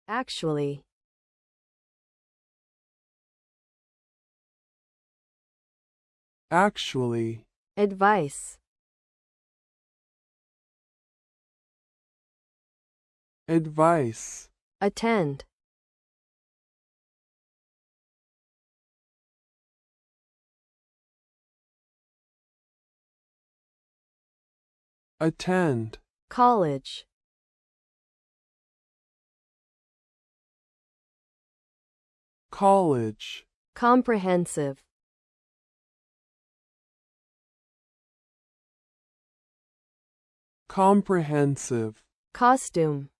Actually. Actually. Advice. Advice. Attend. Attend. College. College. Comprehensive. Comprehensive. Costume.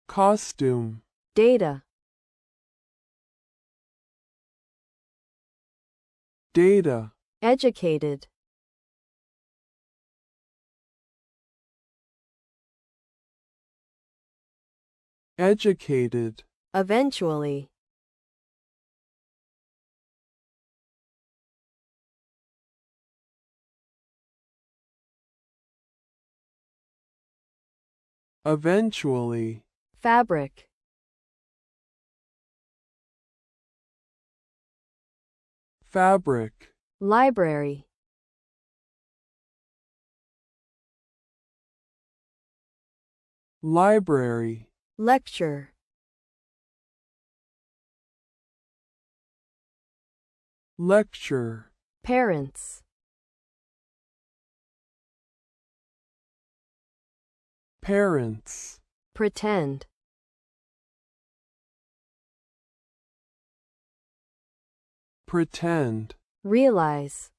Costume. Data. Data. Educated. Educated. Eventually. Eventually. Fabric. Fabric. Library. Library. Lecture. Lecture. Parents. Parents. Pretend. Pretend. Realize.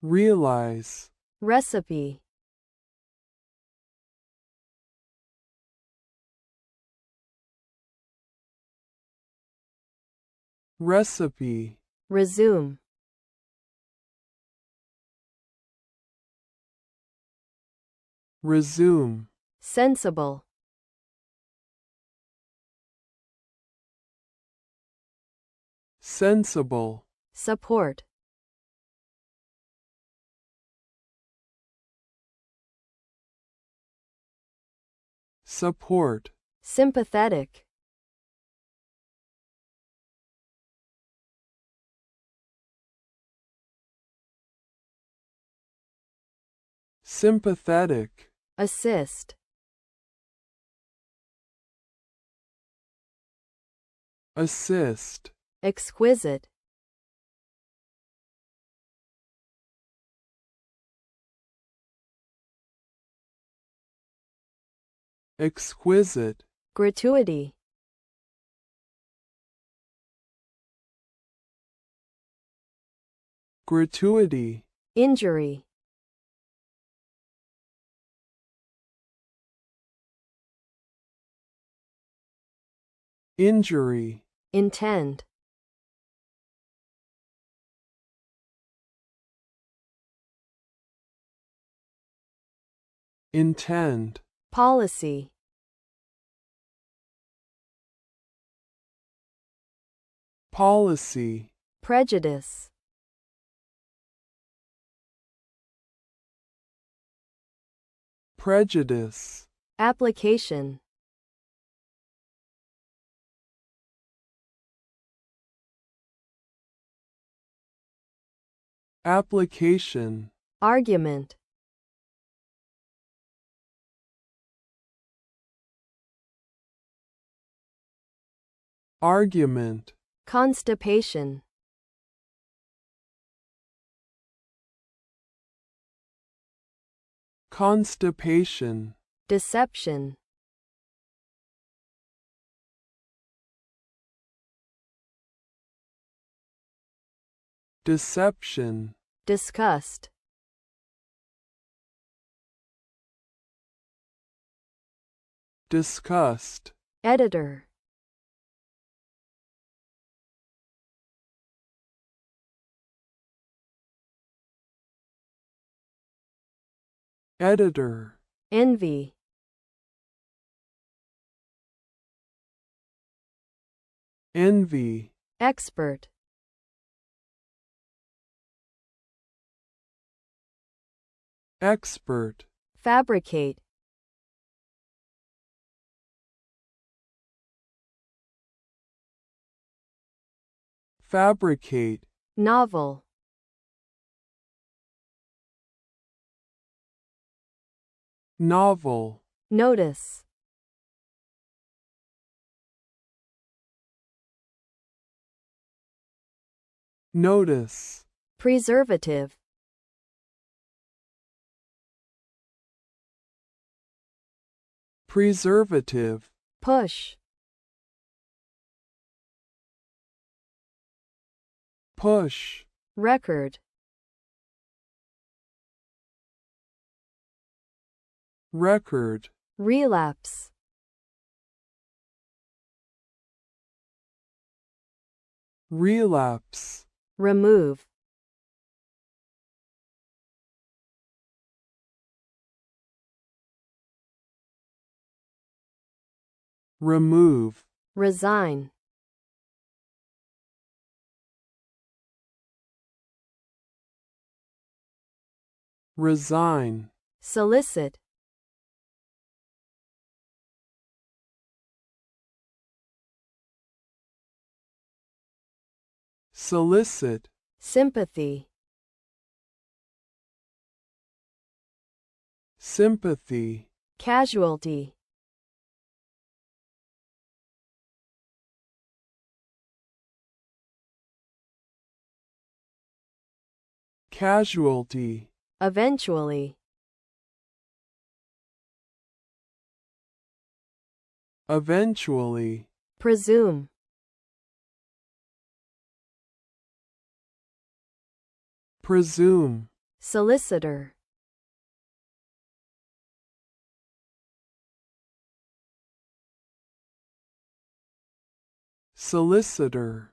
Realize. Recipe. Recipe. Resume. Resume. Sensible. Sensible. Support. Support. Sympathetic. Sympathetic. Assist. Assist. Exquisite. Exquisite. Gratuity. Gratuity. Injury. Injury. Intend. Intend. Policy. Policy. Prejudice. Prejudice. Application. Application. Argument. Argument. Constipation. Constipation. Deception. Deception. Disgust. Disgust. Editor. Editor. Envy. envy, expert, expert, fabricate, fabricate, novel, novel, notice, notice, preservative, preservative, push, push, record, record, relapse, relapse, remove, remove, resign, resign, solicit, solicit, sympathy, sympathy, casualty, casualty, eventually, eventually, presume, presume, solicitor, solicitor,